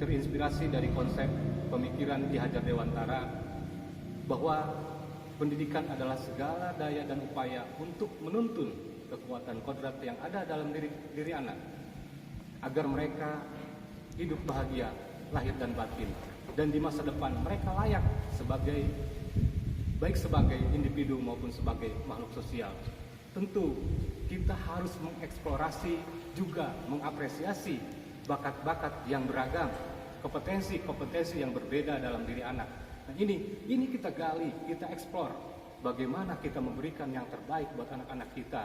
terinspirasi dari konsep pemikiran Ki Hajar Dewantara bahwa pendidikan adalah segala daya dan upaya untuk menuntun kekuatan kodrat yang ada dalam diri anak agar mereka hidup bahagia lahir dan batin, dan di masa depan mereka layak baik sebagai individu maupun sebagai makhluk sosial. Tentu kita harus mengeksplorasi juga mengapresiasi bakat-bakat yang beragam, kompetensi-kompetensi yang berbeda dalam diri anak. Nah, ini kita gali, kita eksplor bagaimana kita memberikan yang terbaik buat anak-anak kita.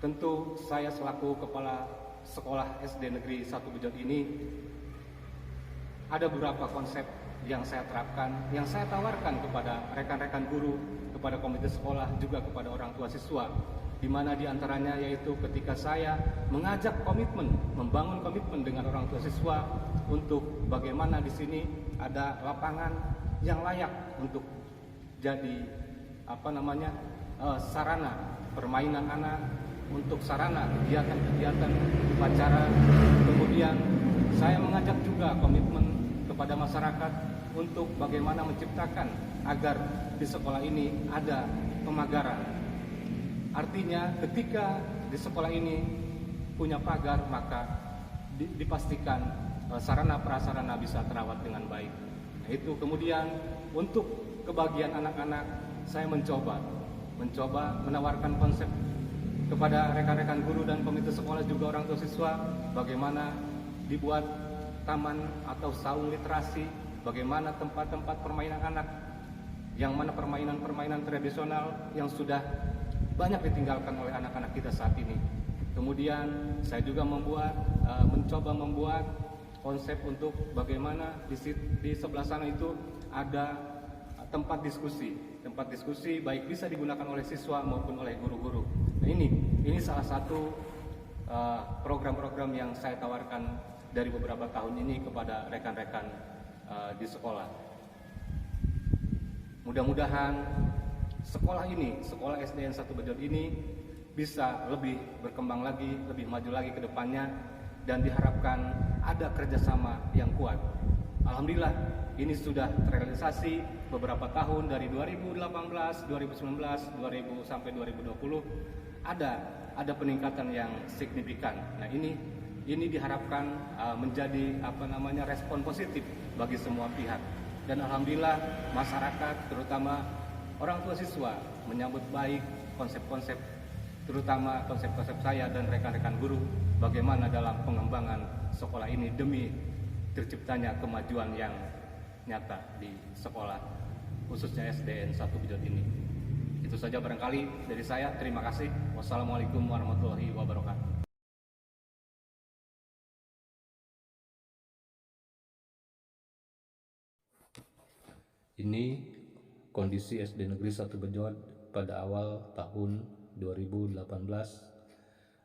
Tentu saya selaku kepala sekolah SD Negeri 1 Bejot ini ada beberapa konsep yang saya terapkan, yang saya tawarkan kepada rekan-rekan guru, kepada komite sekolah, juga kepada orang tua siswa, di mana diantaranya yaitu ketika saya mengajak komitmen, membangun komitmen dengan orang tua siswa untuk bagaimana di sini ada lapangan yang layak untuk jadi sarana permainan anak, untuk sarana kegiatan-kegiatan upacara. Kemudian saya mengajak juga komitmen kepada masyarakat untuk bagaimana menciptakan agar di sekolah ini ada pemagaran. Artinya ketika di sekolah ini punya pagar, maka dipastikan sarana prasarana bisa terawat dengan baik. Nah, itu kemudian untuk kebahagiaan anak-anak, saya mencoba menawarkan konsep kepada rekan-rekan guru dan komite sekolah juga orang tua siswa, bagaimana dibuat taman atau saung literasi, bagaimana tempat-tempat permainan anak, yang mana permainan-permainan tradisional yang sudah banyak ditinggalkan oleh anak-anak kita saat ini. Kemudian saya juga mencoba membuat konsep untuk bagaimana di sebelah sana itu ada tempat diskusi baik bisa digunakan oleh siswa maupun oleh guru-guru. Nah, ini salah satu program-program yang saya tawarkan dari beberapa tahun ini kepada rekan-rekan di sekolah. Mudah-mudahan sekolah SDN 1 Bejot ini bisa lebih berkembang lagi, lebih maju lagi ke depannya, dan diharapkan ada kerjasama yang kuat. Alhamdulillah ini sudah terrealisasi beberapa tahun dari 2018, 2019, 2000 sampai 2020 ada peningkatan yang signifikan. Nah, ini diharapkan menjadi respon positif bagi semua pihak, dan alhamdulillah masyarakat terutama orang tua siswa menyambut baik konsep-konsep, terutama konsep-konsep saya dan rekan-rekan guru bagaimana dalam pengembangan sekolah ini demi terciptanya kemajuan yang nyata di sekolah khususnya SDN 1 Bejot ini. Itu saja barangkali dari saya. Terima kasih. Wassalamualaikum warahmatullahi wabarakatuh. Ini kondisi SD Negeri 1 Bejot pada awal tahun 2018,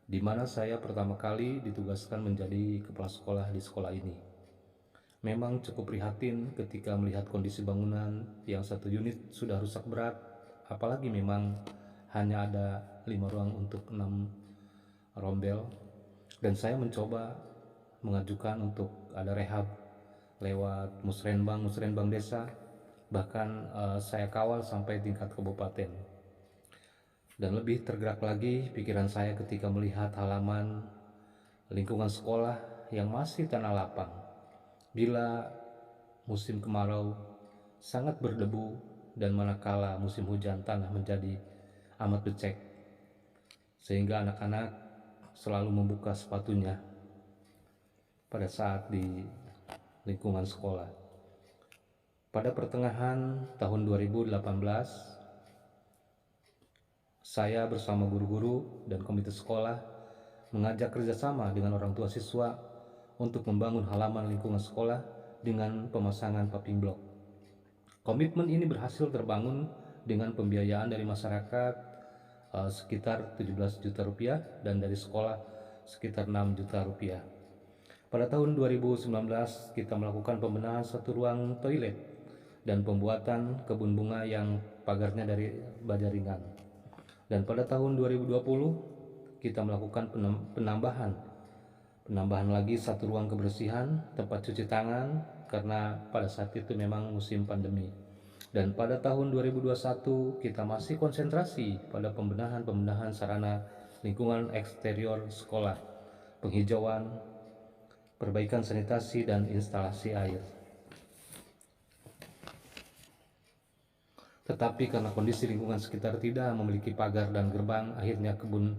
di mana saya pertama kali ditugaskan menjadi kepala sekolah di sekolah ini. Memang cukup prihatin ketika melihat kondisi bangunan yang satu unit sudah rusak berat, apalagi memang hanya ada 5 ruang untuk 6 rombel, dan saya mencoba mengajukan untuk ada rehab lewat musrenbang desa, bahkan saya kawal sampai tingkat kabupaten. Dan lebih tergerak lagi pikiran saya ketika melihat halaman lingkungan sekolah yang masih tanah lapang. Bila musim kemarau sangat berdebu, dan manakala musim hujan tanah menjadi amat becek, sehingga anak-anak selalu membuka sepatunya pada saat di lingkungan sekolah. Pada pertengahan tahun 2018, saya bersama guru-guru dan komite sekolah mengajak kerjasama dengan orang tua siswa untuk membangun halaman lingkungan sekolah dengan pemasangan paving block. Komitmen ini berhasil terbangun dengan pembiayaan dari masyarakat sekitar 17 juta rupiah dan dari sekolah sekitar 6 juta rupiah. Pada tahun 2019 kita melakukan pembenahan satu ruang toilet dan pembuatan kebun bunga yang pagarnya dari baja ringan. Dan pada tahun 2020 kita melakukan penambahan penambahan lagi satu ruang kebersihan, tempat cuci tangan, karena pada saat itu memang musim pandemi. Dan pada tahun 2021 kita masih konsentrasi pada pembenahan sarana lingkungan eksterior sekolah, penghijauan, perbaikan sanitasi dan instalasi air. Tetapi karena kondisi lingkungan sekitar tidak memiliki pagar dan gerbang, akhirnya kebun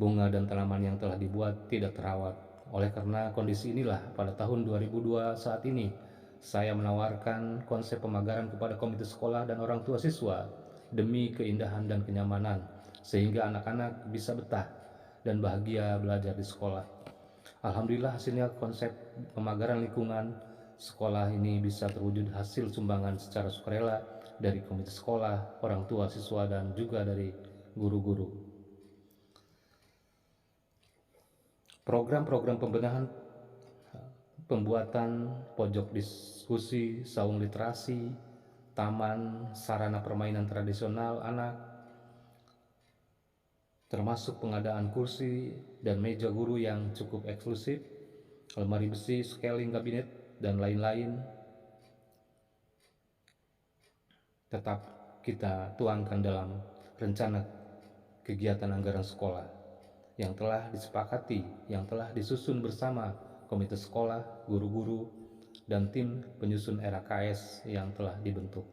bunga dan tanaman yang telah dibuat tidak terawat. Oleh karena kondisi inilah, pada tahun 2002 saat ini, saya menawarkan konsep pemagaran kepada komite sekolah dan orang tua siswa demi keindahan dan kenyamanan, sehingga anak-anak bisa betah dan bahagia belajar di sekolah. Alhamdulillah hasilnya konsep pemagaran lingkungan sekolah ini bisa terwujud hasil sumbangan secara sukarela dari komite sekolah, orang tua siswa, dan juga dari guru-guru. Program-program pembenahan, pembuatan pojok diskusi, saung literasi, taman, sarana permainan tradisional anak, termasuk pengadaan kursi dan meja guru yang cukup eksklusif, lemari besi, scaling kabinet, dan lain-lain, tetap kita tuangkan dalam rencana kegiatan anggaran sekolah yang telah disepakati, yang telah disusun bersama komite sekolah, guru-guru, dan tim penyusun RAKS yang telah dibentuk.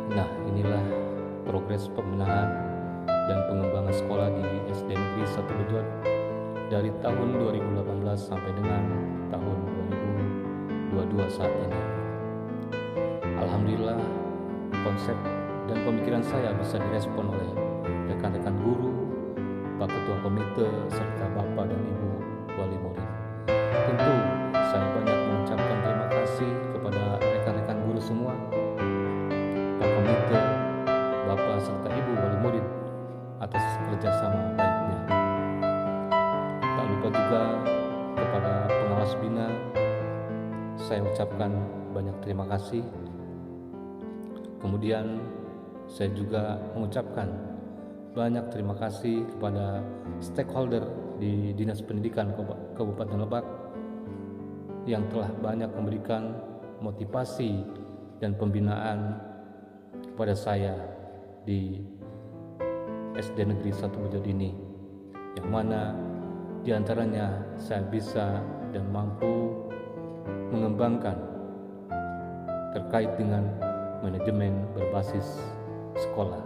Nah, inilah progres pembenahan dan pengembangan sekolah di SD Negeri 1 Bejon dari tahun 2018 sampai dengan tahun 2022 saat ini. Alhamdulillah, konsep dan pemikiran saya bisa direspon oleh rekan-rekan guru, Pak Ketua Komite, serta Bapak dan Ibu Wali Murid. Tentu saya banyak mengucapkan terima kasih kepada rekan-rekan guru semua, Pak Komite, Bapak serta Ibu Wali Murid atas kerjasama baiknya. Tak lupa juga kepada pengawas bina, saya ucapkan banyak terima kasih. Kemudian saya juga mengucapkan banyak terima kasih kepada stakeholder di Dinas Pendidikan Kabupaten Lebak yang telah banyak memberikan motivasi dan pembinaan kepada saya di SD Negeri 1 Bejon ini, yang mana diantaranya saya bisa dan mampu mengembangkan terkait dengan manajemen berbasis sekolah.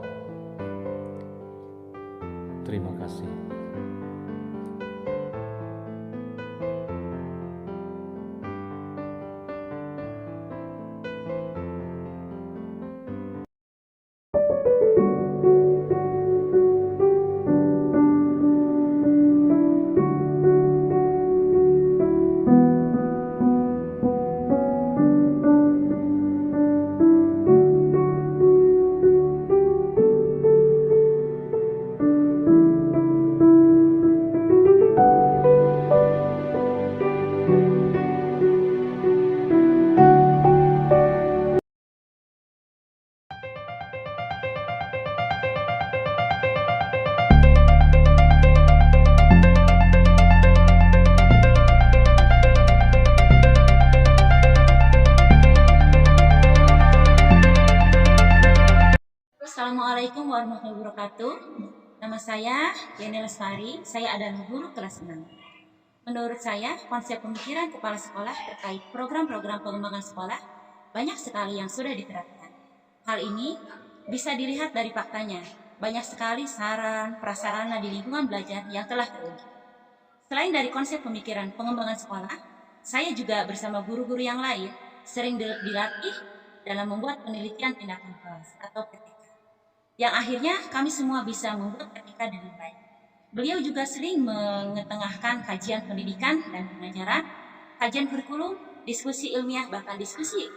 Terima kasih. warahmatullahi wabarakatuh. Nama saya Yani Lestari, saya adalah guru kelas 6. Menurut saya, konsep pemikiran kepala sekolah terkait program-program pengembangan sekolah banyak sekali yang sudah diterapkan. Hal ini bisa dilihat dari faktanya, banyak sekali saran, prasarana di lingkungan belajar yang telah terwujud. Selain dari konsep pemikiran pengembangan sekolah, saya juga bersama guru-guru yang lain sering dilatih dalam membuat penelitian tindakan kelas atau PTK, yang akhirnya kami semua bisa membuat PTK dengan baik. Beliau juga sering mengetengahkan kajian pendidikan dan pengajaran, kajian kurikulum, diskusi ilmiah, bahkan diskusi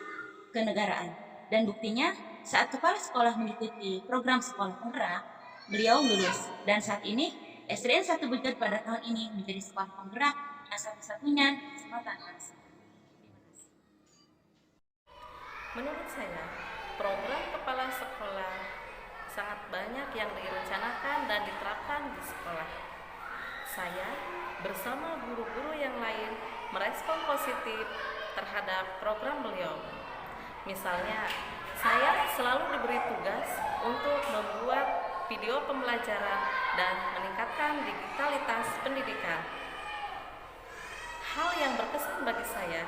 kenegaraan. Dan buktinya, saat kepala sekolah mengikuti program sekolah penggerak, beliau lulus. Dan saat ini, SDN 1 Bejot pada tahun ini menjadi sekolah penggerak yang satu-satunya di kesempatan Asia. Menurut saya, program kepala sekolah sangat banyak yang direncanakan dan diterapkan di sekolah. Saya bersama guru-guru yang lain merespon positif terhadap program beliau. Misalnya, saya selalu diberi tugas untuk membuat video pembelajaran dan meningkatkan digitalitas pendidikan. Hal yang berkesan bagi saya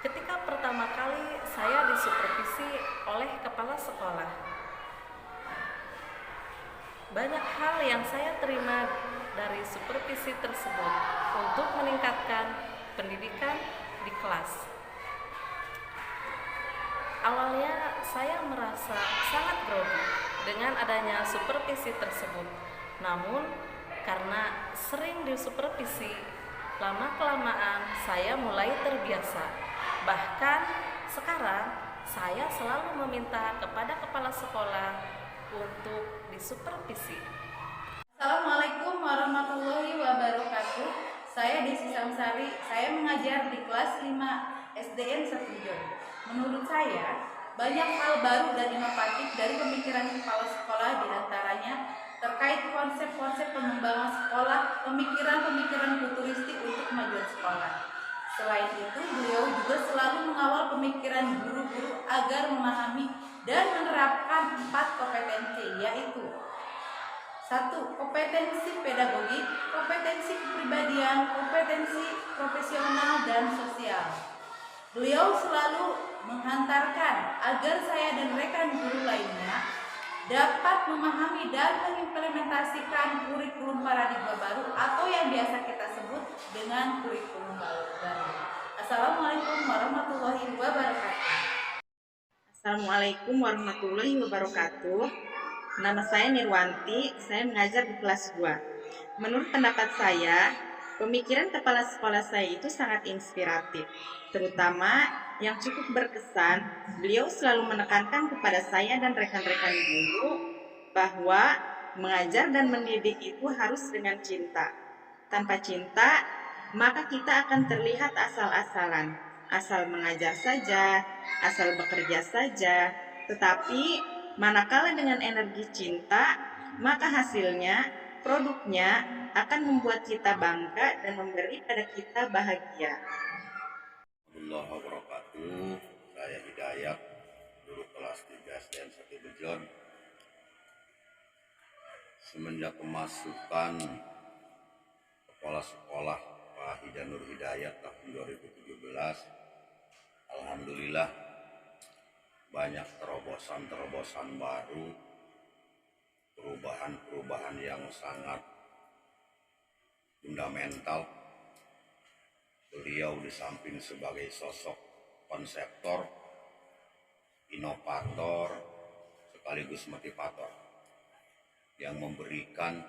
ketika pertama kali saya disupervisi oleh kepala sekolah. Banyak hal yang saya terima dari supervisi tersebut untuk meningkatkan pendidikan di kelas. Awalnya saya merasa sangat grogi dengan adanya supervisi tersebut. Namun karena sering disupervisi, lama-kelamaan saya mulai terbiasa. Bahkan sekarang saya selalu meminta kepada kepala sekolah untuk disupervisi. Assalamualaikum warahmatullahi wabarakatuh. Saya Desi Samsari, saya mengajar di kelas 5 SDN 1 Bejot. Menurut saya, banyak hal baru dan inovatif dari pemikiran kepala sekolah, diantaranya terkait konsep-konsep pengembangan sekolah, pemikiran-pemikiran futuristik untuk kemajuan sekolah. Selain itu, beliau juga selalu mengawal pemikiran guru-guru agar memahami dan menerapkan 4 kompetensi, yaitu 1. Kompetensi pedagogik, kompetensi kepribadian, kompetensi profesional dan sosial. Beliau selalu menghantarkan agar saya dan rekan guru lainnya dapat memahami dan mengimplementasikan kurikulum paradigma baru atau yang biasa kita sebut dengan kurikulum baru. Assalamualaikum warahmatullahi wabarakatuh. Assalamualaikum warahmatullahi wabarakatuh. Nama saya Nirwanti, saya mengajar di kelas 2. Menurut pendapat saya, pemikiran kepala sekolah saya itu sangat inspiratif. Terutama yang cukup berkesan, beliau selalu menekankan kepada saya dan rekan-rekan guru bahwa mengajar dan mendidik itu harus dengan cinta. Tanpa cinta, maka kita akan terlihat asal-asalan, asal mengajar saja, asal bekerja saja. Tetapi manakala dengan energi cinta, maka hasilnya, produknya akan membuat kita bangga dan memberi pada kita bahagia. Warahmatullahi wabarakatuh. Saya Hidayat, guru kelas 3 SDN 1 Bejot. Semenjak kemasukan kepala sekolah Pak Hidanur Hidayat tahun 2017, alhamdulillah banyak terobosan-terobosan baru, perubahan-perubahan yang sangat fundamental. Beliau di samping sebagai sosok konseptor, inovator, sekaligus motivator yang memberikan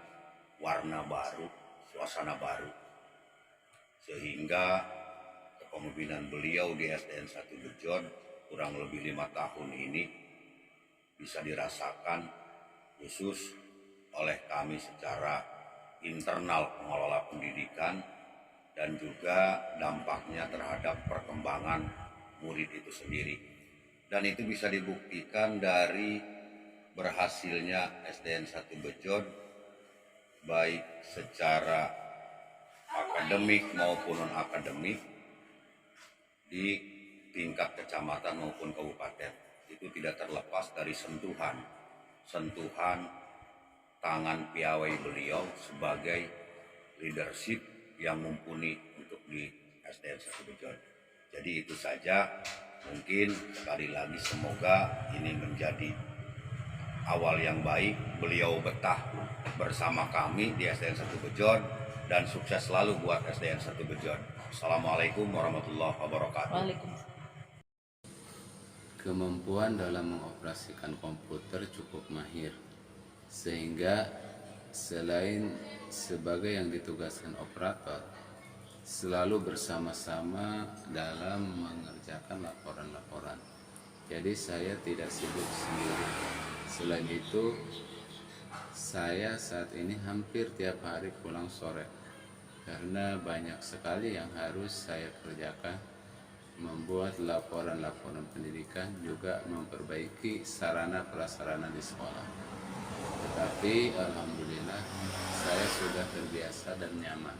warna baru, suasana baru, sehingga kepemimpinan beliau di SDN 1 Bejot kurang lebih 5 tahun ini bisa dirasakan khusus oleh kami secara internal pengelola pendidikan dan juga dampaknya terhadap perkembangan murid itu sendiri. Dan itu bisa dibuktikan dari berhasilnya SDN 1 Bejot baik secara akademik maupun non-akademik di tingkat kecamatan maupun kabupaten. Itu tidak terlepas dari sentuhan sentuhan tangan piawai beliau sebagai leadership yang mumpuni untuk di SDN 1 Bejon. Jadi itu saja, mungkin sekali lagi semoga ini menjadi awal yang baik, beliau betah bersama kami di SDN 1 Bejon dan sukses selalu buat SDN 1 Bejon. Assalamualaikum warahmatullahi wabarakatuh. Waalaikumsalam. Kemampuan dalam mengoperasikan komputer cukup mahir, sehingga selain sebagai yang ditugaskan operator, selalu bersama-sama dalam mengerjakan laporan-laporan. Jadi saya tidak sibuk sendiri. Selain itu, saya saat ini hampir tiap hari pulang sore, karena banyak sekali yang harus saya kerjakan, membuat laporan-laporan pendidikan, juga memperbaiki sarana prasarana di sekolah. Tetapi alhamdulillah saya sudah terbiasa dan nyaman.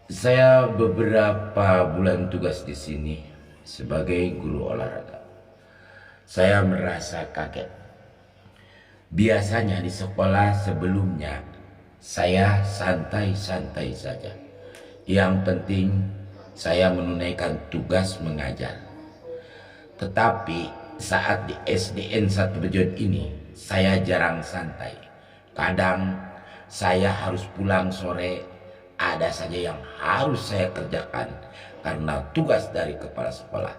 Saya beberapa bulan tugas di sini sebagai guru olahraga. Saya merasa kaget. Biasanya di sekolah sebelumnya saya santai-santai saja. Yang penting saya menunaikan tugas mengajar. Tetapi saat di SDN 1 Bejon ini saya jarang santai. Kadang saya harus pulang sore, ada saja yang harus saya kerjakan karena tugas dari kepala sekolah.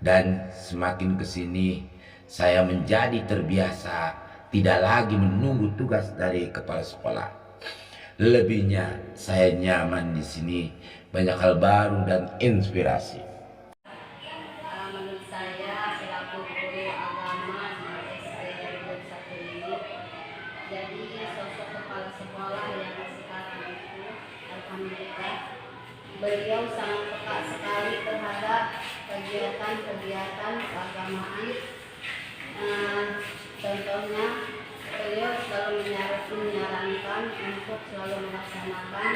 Dan semakin kesini saya menjadi terbiasa tidak lagi menunggu tugas dari kepala sekolah. Lebihnya saya nyaman di sini, banyak hal baru dan inspirasi. Menurut saya selaku guru agama di SDN 1 ini, jadi sosok kepala sekolah yang sekarang itu, alhamdulillah, beliau sangat peka sekali terhadap kegiatan-kegiatan keagamaan. Contohnya, beliau selalu menyarankan untuk selalu melaksanakan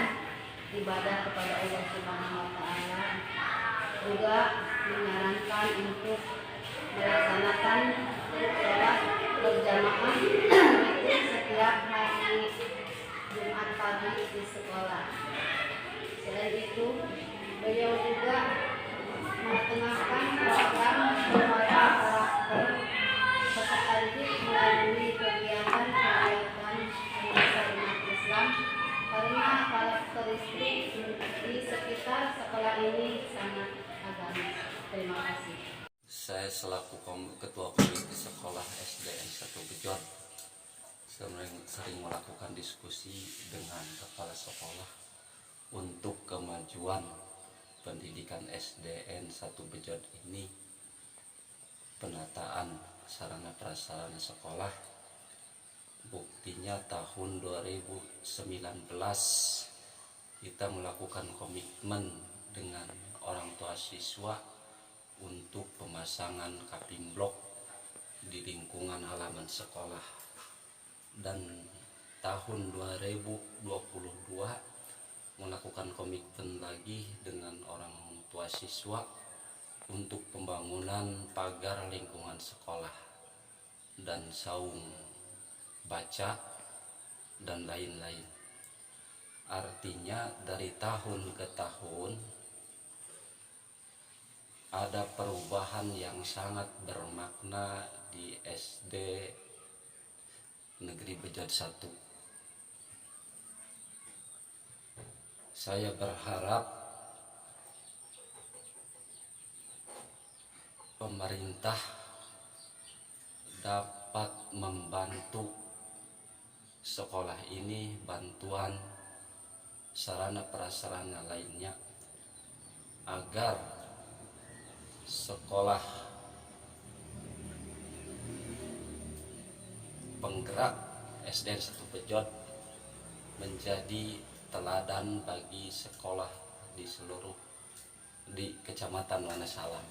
ibadah kepada Allah Subhanahu wa Ta'ala, juga menyarankan untuk melaksanakan sholat berjamaah itu setiap hari Jumat pagi di sekolah. Selain itu, beliau juga mengetengahkan program kepada karakter peserta didik melalui kegiatan-kegiatan bahasa umat Islam, karena karakteristik di sekitar sekolah ini sangat agamis. Terima kasih. Saya selaku ketua komite sekolah SDN 1 Bejon sering melakukan diskusi dengan kepala sekolah untuk kemajuan pendidikan SDN 1 Bejon ini. Penataan sarana prasarana sekolah, buktinya tahun 2019 kita melakukan komitmen dengan orang tua siswa untuk pemasangan kaping blok di lingkungan halaman sekolah, dan tahun 2022 melakukan komitmen lagi dengan orang tua siswa untuk pembangunan pagar lingkungan sekolah dan saung baca dan lain-lain. Artinya dari tahun ke tahun ada perubahan yang sangat bermakna di SD Negeri Bejon 1. Saya berharap pemerintah dapat membantu sekolah ini bantuan sarana prasarana lainnya agar sekolah penggerak SDN 1 Bejon menjadi teladan bagi sekolah di Kecamatan Wonosalam.